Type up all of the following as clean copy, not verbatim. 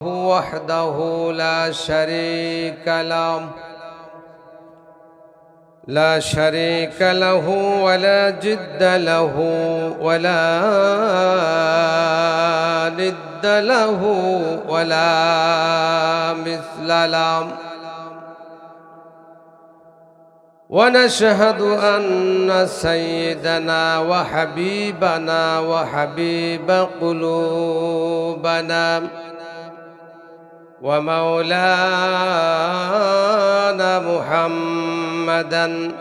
وحده لا شريك له ولا جد له ولا ند له ولا مثل له ونشهد أن سيدنا وحبيبنا وحبيب قلوبنا ومولانا محمدا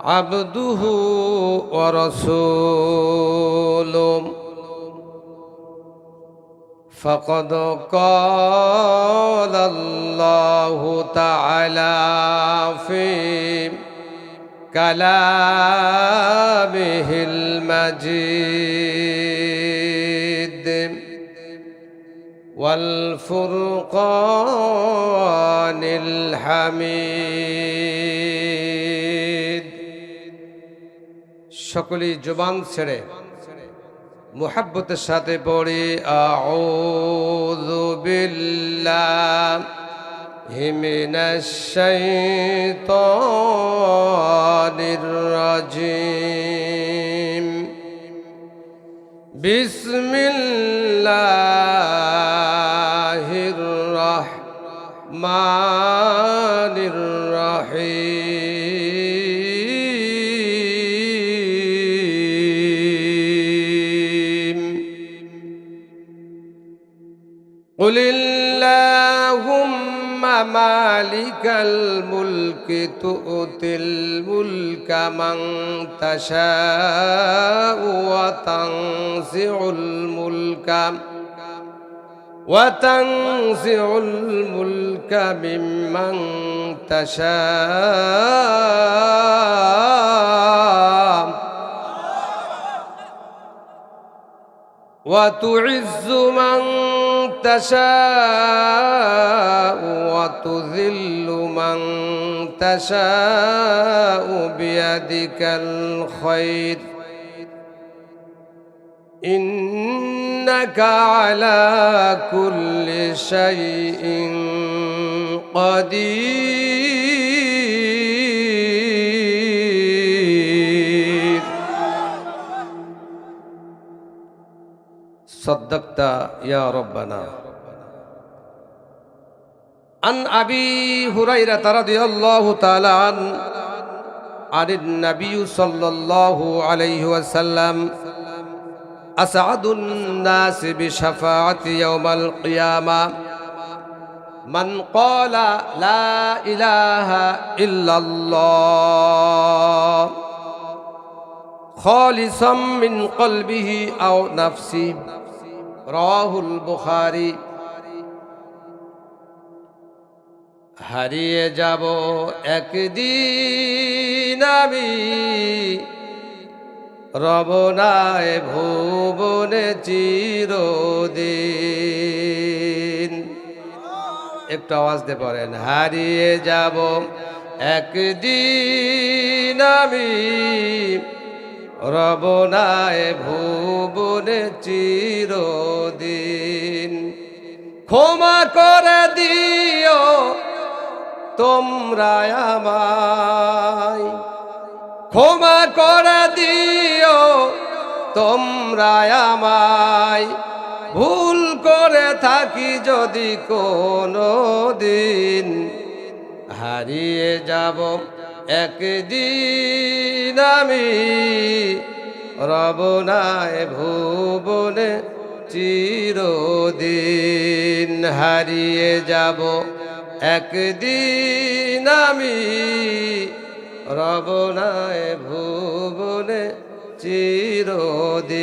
عبده ورسوله فقد قال الله تعالى في كلامه المجيد والفرقان الحميد সকলেই জবান ছেড়ে মুহাব্বতের সাথে পড়ি আউযু বিল্লাহি মিনাশ শাইতানির রাজিম বিসমিল্লাহির রহমানির রহিম قل اللهم مالك الملك تؤتي الملك من تشاء وتنزع الملك ممن تشاء وتعز من تشاء وتذل من تشاء بيدك الخير إنك على كل شيء قدير صدقت يا ربنا عن أبي هريرة رضي الله تعالى عنه عن النبي صلى الله عليه وسلم أسعد الناس بشفاعة يوم القيامة من قال لا إله إلا الله خالصا من قلبه أو نفسه رواه البخاري হারিয়ে যাব একদিন আমি রবনায় ভুবনে চিরদিন একটু আওয়াজ দিয়ে পড়েন হারিয়ে যাব একদিন আমি রবনায় ভুবনে চিরদিন ক্ষমা করে দিও তোমরা আমায় ক্ষমা করে দিও তোমরা আমায় ভুল করে থাকি যদি কোনো দিন হারিয়ে যাব একদিন আমি রবনায় ভুবনে চিরদিন হারিয়ে যাব একদিন আমি রবনায় ভুবনে চিরদিন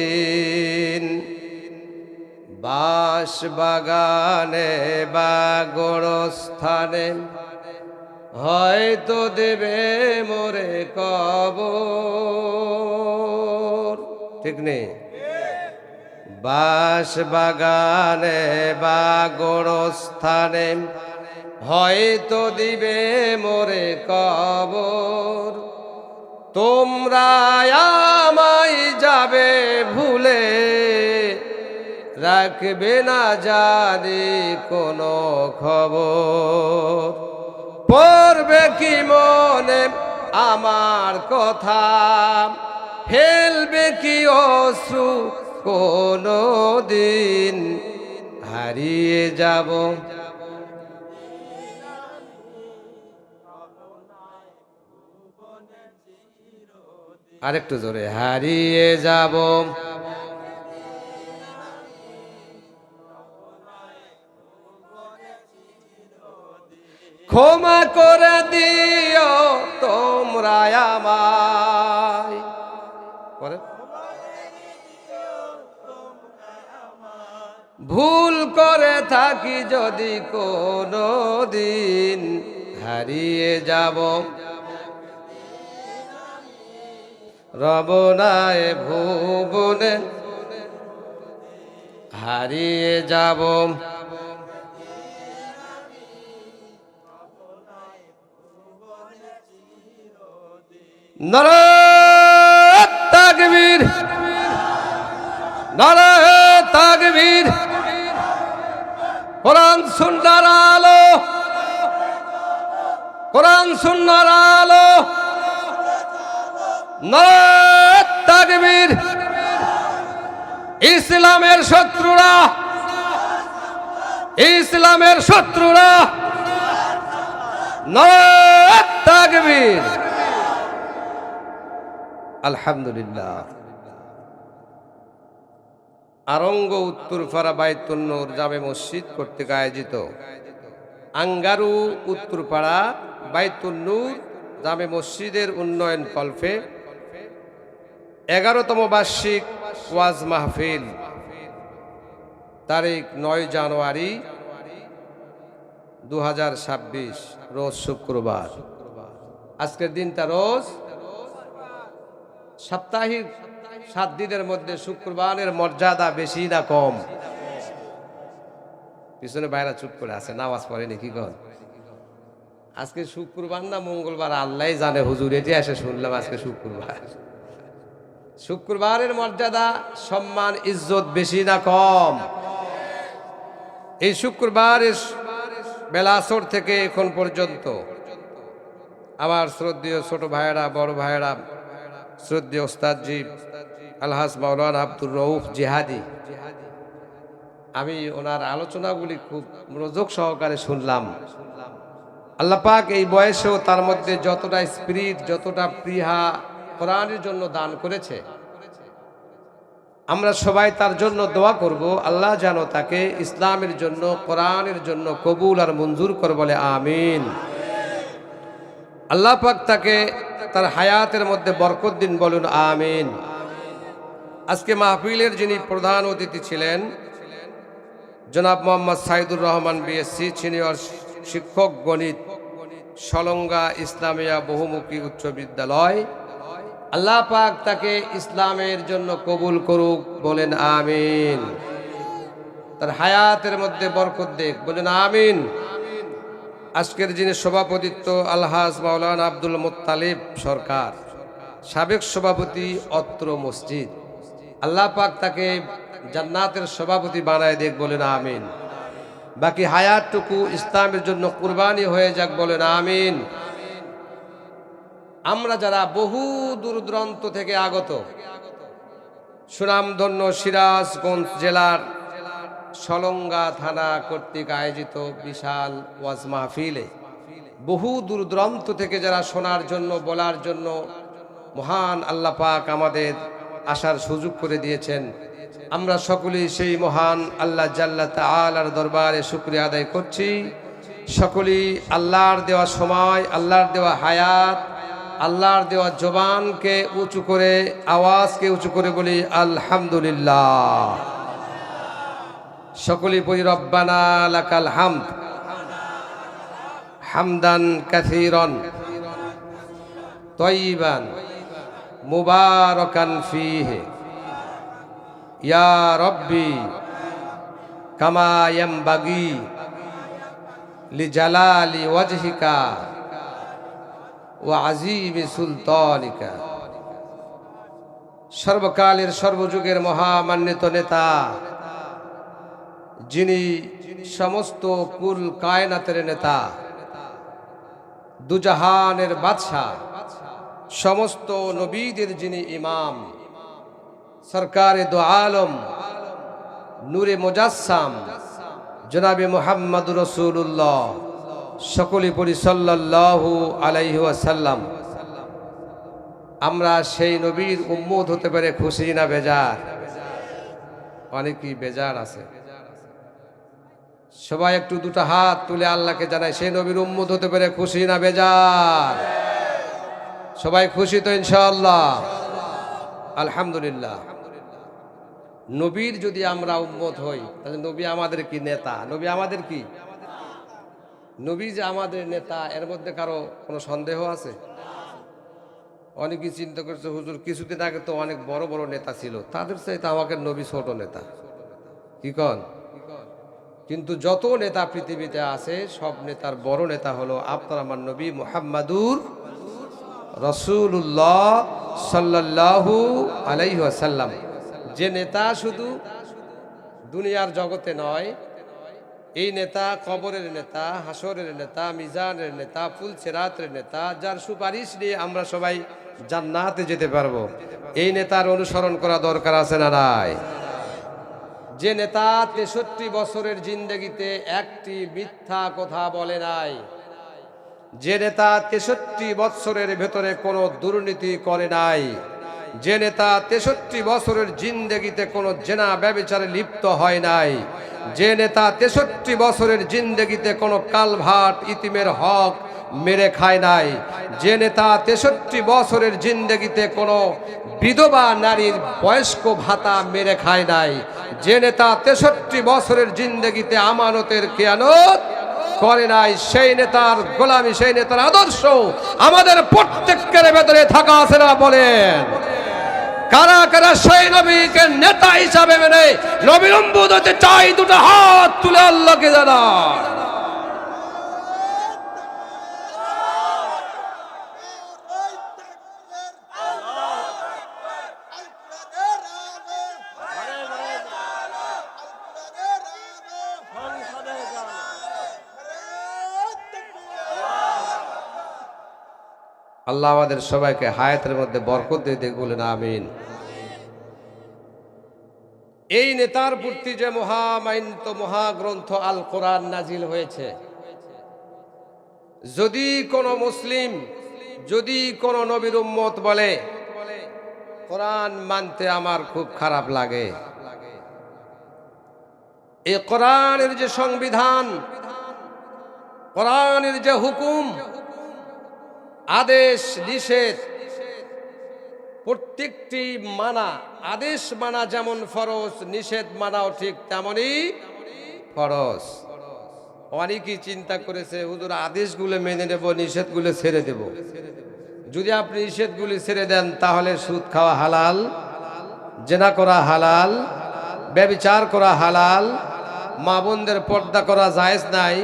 বাস বাগানে বা গোরস্থানে হয়তো দেবে মোরে কবর ঠিক নেই বাস বাগানে বা গোরস্থানে হয়তো দিবে মোরে কবর তোমরা আমায় যাবে ভুলে রাখবে না জানি কোনো খবর। পড়বে কি মনে আমার কথা, ফেলবে কি অশ্রু কোনো দিন, হারিয়ে যাব। আরেকটু জোরে, হারিয়ে যাব। ক্ষমা করে দিও তোমরা আমায়। ভুল করে থাকি যদি কোনো দিন, হারিয়ে যাব। রবনায় ভুবনে হারিয়ে যাব। নারে তাকবীর, নারে তাকবীর। কোরআন সুন্নাহর আলো, কোরআন সুন্নাহর আলো। নারে তাকবীর। ইসলামের শত্রুরা, ইসলামের শত্রুরা, নারে তাকবীর। আলহামদুলিল্লাহ। আরঙ্গ উত্তরপাড়া বাইতুন নূর জামে মসজিদ কর্তৃক আয়োজিত আঙ্গারু উত্তরপাড়া বাইতুন নূর জামে মসজিদের উন্নয়ন কল্পে 11তম বার্ষিক ওয়াজ মাহফিল তারিখ 9 জানুয়ারি 2026 রোজ শুক্রবার। আজকের দিনটা রোজ সাপ্তাহিক 7 দিনের মধ্যে শুক্রবারের মর্যাদা বেশি না কম? পিছনে বাইরা চুপ করে আছে, নামাজ পড়েনি কি কর? আজকে শুক্রবার না মঙ্গলবার আল্লাহ জানে, হুজুর এটি এসে শুনলাম আজকে শুক্রবার। শুক্রবারের মর্যাদা, সম্মান, ইজ্জত বেশি না কম? এই শুক্রবারের বেলা আসর থেকে এখন পর্যন্ত আমার শ্রদ্ধেয় ছোট ভাইয়েরা, বড় ভাইয়েরা, শ্রদ্ধেয় ওস্তাদজি আলহাজ মাওলানা আব্দুর রউফ জিহাদি, আমি ওনার আলোচনাগুলি খুব মনোযোগ সহকারে শুনলাম। আল্লাহ পাক এই বয়সেও তার মধ্যে যতটা স্পিরিট, যতটা প্রিহা কোরআনের জন্য দান করেছে, আমরা সবাই তার জন্য দোয়া করব আল্লাহ যেন তাকে ইসলামের জন্য, কোরআনের জন্য কবুল আর মঞ্জুর করে বলে আমিন। আল্লাহ পাক তাকে তার হায়াতের মধ্যে বরকত দিন, বলুন আমিন। আজকে মাহফিলের যিনি প্রধান অতিথি ছিলেন জনাব মোহাম্মদ সাইদুর রহমান বিএসসি, সিনিয়র শিক্ষক গণিত, সলঙ্গা ইসলামিয়া বহুমুখী উচ্চ বিদ্যালয়, আল্লাহ পাক তাকে ইসলামের জন্য কবুল করুক, বলেন আমিন। তার হায়াতের মধ্যে বরকত দেখ, বলেন আমিন। আজকের যিনি সভাপতিত্ব আলহাজ মাওলানা আব্দুল মুত্তালিব সরকার, সাবেক সভাপতি অত্র মসজিদ, আল্লাহ পাক তাকে জান্নাতের সভাপতি বানায় দেখ, বলেন আমিন। বাকি হায়াতটুকু ইসলামের জন্য কুরবানি হয়ে যাক, বলেন আমিন। আমরা যারা বহু দূর দূরান্ত থেকে আগত, সুনামধন্য সিরাজগঞ্জ জেলার সলঙ্গা থানা কর্তৃক আয়োজিত বিশাল ওয়াজ মাহফিলে বহু দূর দূরান্ত থেকে যারা শোনার জন্য, বলার জন্য মহান আল্লাহ পাক আমাদের আসার সুযোগ করে দিয়েছেন, আমরা সকলেই সেই মহান আল্লাহ জাল্লা তাআলার দরবারে শুকরিয়া আদায় করছি। সকলেই আল্লাহর দেওয়া সময়, আল্লাহর দেওয়া হায়াত, আল্লাহর দেওয়া জবানকে উঁচু করে, আওয়াজকে উঁচু করে বলি আলহামদুলিল্লাহ। সকলেই বলি রব্বানা লাকাল হামদ হামদান কাসীরান তাইয়িবান মুবারাকান ফীহি ইয়া রব্বি কামা ইয়ামবাগি লিজালালি ওয়াজহিকা ওয়া আযীমি সুলতানিকা। সর্বকালের সর্বযুগের মহামান্বিত নেতা যিনি সমস্ত কুল কায়নাতের নেতা, দুজাহানের বাদশাহ, সমস্ত নবীদের যিনি ইমাম, সরকারে দো আলম, নূরে মুজাসসাম, জনাবে মুহাম্মদুর রাসূলুল্লাহ, সকলে পড়ি সাল্লাল্লাহু আলাইহি ওয়াসাল্লাম। আমরা সেই নবীর উম্মত হতে পারে খুশি না বেজার? অনেকেই বেজার আছে। সবাই একটু দুটো হাত তুলে আল্লাহকে জানায়, সেই নবীর উম্মত হতে পারে খুশি না বেজার? সবাই খুশি তো ইনশাআল্লাহ? আলহামদুলিল্লাহ। নবীর যদি আমরা উম্মত হই, তাহলে নবী আমাদের কি নেতা? নবী আমাদের কি? নবী যে আমাদের নেতা, এর মধ্যে কারো কোনো সন্দেহ আছে? অনেকেই চিন্তা করছে, হুজুর কিছুদিন আগে তো অনেক বড় বড় নেতা ছিল, তাদের চাইতে আমাকে নবী ছোট নেতা। কি কন? কিন্তু যত নেতা পৃথিবীতে আছে, সব নেতার বড় নেতা হলো আপনার আমার নবী মুহাম্মাদুর রাসূলুল্লাহ সাল্লাল্লাহু আলাইহি ওয়াসাল্লাম। যে নেতা শুধু দুনিয়ার জগতে নয়, এই নেতা কবরের নেতা, হাসরের নেতা, মিজানের নেতা, ফুলসিরাতের নেতা, যার সুপারিশ নিয়ে আমরা সবাই জান্নাতে যেতে পারবো। এই নেতার অনুসরণ করা দরকার আছে না নাই? যে নেতা 63 বছরের জিন্দেগিতে একটি মিথ্যা কথা বলে নাই, যে নেতা 63 বছরের ভেতরে কোনো দুর্নীতি করে নাই, যে নেতা 63 বছরের জিন্দেগিতে কোনো জেনা ব্যভিচারে লিপ্ত হয় নাই, যে নেতা 63 বছরের জিন্দেগিতে কোনো কালভাট ইতিমের হক মেরে খায় নাই, যে নেতা 63 বছরের জিন্দেগিতে কোনো বিধবা নারীর বয়স্ক ভাতা মেরে খায় নাই, যে নেতা 63 বছরের জিন্দেগিতে আমানতের খেয়ানত করে নাই, সেই নেতার গোলামি, সেই নেতার আদর্শ আমাদের প্রত্যেকের ভেতরে থাকা আছে না? বলেন কারা কারা সেই নবীকে নেতা হিসাবে মেনে নবীর উম্মত হতে চাই? দুটো হাত তুলে আল্লাহকে জানান। আল্লাহ আমাদের সবাইকে হায়াতের মধ্যে বরকত দিয়ে দেখ, বলেন আমিন। এই নেতার প্রতি যে মহামাইন্ত মহাগ্রন্থ আল কোরআন নাজিল হয়েছে, যদি কোন মুসলিম, যদি কোন নবীর উম্মত বলে কোরআন মানতে আমার খুব খারাপ লাগে, এই কোরআনের যে সংবিধান, কোরআনের যে হুকুম, আদেশ নিষেধ, প্রত্যেকটি মানা, আদেশ মানা যেমন ফরজ, নিষেধ মানাও ঠিক তেমনই ফরজ। অনেকেই চিন্তা করেছে, হুজুর আদেশগুলো মেনে নেব, নিষেধগুলো ছেড়ে দেব। যদি আপনি নিষেধগুলি ছেড়ে দেন, তাহলে সুদ খাওয়া হালাল, জেনা করা হালাল, ব্যভিচার করা হালাল, মা বোনদের পর্দা করা জায়েজ নাই।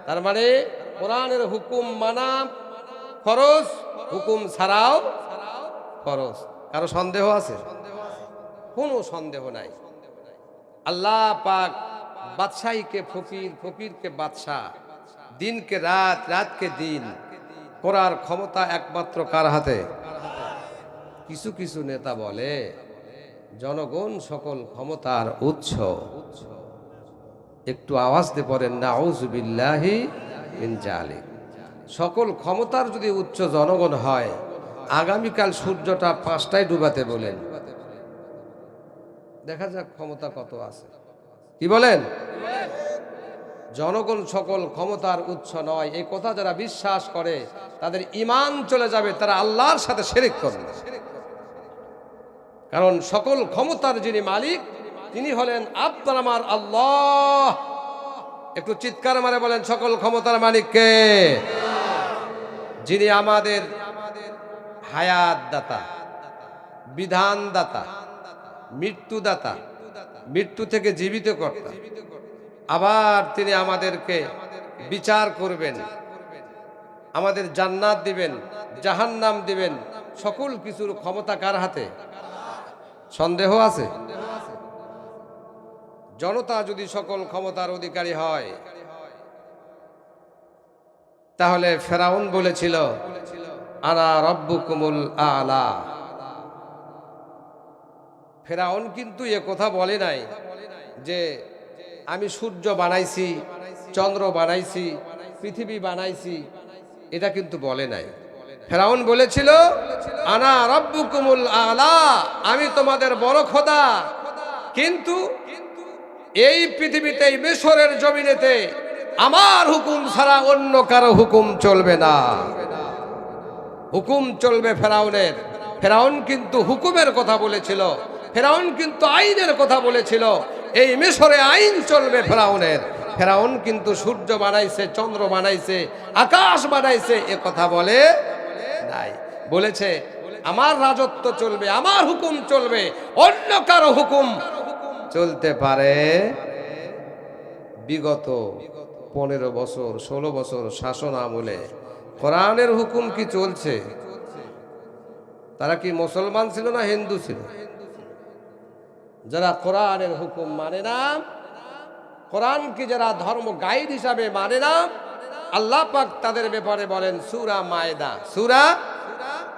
তার মানে কোরআনের হুকুম মানা ফরজ, হুকুম ছাড়াও ফরজ। কারো সন্দেহ আছে? কোনো সন্দেহ নাই। আল্লাহ পাক বাদশাহীকে ফকির, ফকিরকে বাদশাহ, দিনকে রাত, রাতকে দিন করার ক্ষমতা একমাত্র কার হাতে? কিছু কিছু নেতা বলে জনগণ সকল ক্ষমতার উৎস। একটু আওয়াজ দিয়ে পড়েন নাউযু বিল্লাহি মিন জালিক। সকল ক্ষমতার যদি উচ্চ জনগণ হয়, আগামীকাল সূর্যটা 5টায় ডুবাতে বলেন, দেখা যাক ক্ষমতা কত আছে। কি বলেন? জনগণ সকল ক্ষমতার উৎস নয়, এই কথা যারা বিশ্বাস করে তাদের ঈমান চলে যাবে, তারা আল্লাহর সাথে শিরক করবে। কারণ সকল ক্ষমতার যিনি মালিক, তিনি হলেন আপনার আমার আল্লাহ। একটু চিৎকার মারে বলেন, সকল ক্ষমতার মালিক কে? যিনি আমাদের হায়াত দাতা, বিধান দাতা, মৃত্যু দাতা, মৃত্যু থেকে জীবিত কর্তা। আবার তিনি আমাদেরকে বিচার করবেন, আমাদের জান্নাত দিবেন, জাহান্নাম দিবেন। সকল কিছুর ক্ষমতা কার হাতে? সন্দেহ আছে? জনতা যদি সকল ক্ষমতার অধিকারী হয়, তাহলে ফেরাউন বলেছিল আনা রব্বুকুমুল আলা। ফেরাউন কিন্তু এ কথা বলে নাই যে আমি সূর্য বানাইছি, চন্দ্র বানাইছি, পৃথিবী বানাইছি, এটা কিন্তু বলে নাই। ফেরাউন বলেছিল আনা রব্বুকুমুল আলা, আমি তোমাদের বড় খোদা, কিন্তু এই পৃথিবীতে, এই মিশরের জমিনেতে আমার হুকুম ছাড়া অন্য কারো হুকুম চলবে না। হুকুম চলবে ফেরাউনের। ফেরাউন কিন্তু হুকুমের কথা বলেছিল, ফেরাউন কিন্তু আইনের কথা বলেছিল। এই মিশরে আইন চলবে ফেরাউনের। ফেরাউন কিন্তু সূর্য বানাইছে, চন্দ্র বানাইছে, আকাশ বানাইছে এ কথা বলে নাই। বলেছে আমার রাজত্ব চলবে, আমার হুকুম চলবে, অন্য কারো হুকুম চলতে পারে। বিগত 15 বছর 16 বছর শাসন আমলে কোরআনের হুকুম কি চলছে? তারা কি মুসলমান ছিল না হিন্দু ছিল? যারা কোরআনের হুকুম মানে না, কোরআনকে যারা ধর্ম গাইড হিসাবে মানে না, আল্লাহ পাক তাদের ব্যাপারে বলেন সূরা মায়দা, সূরা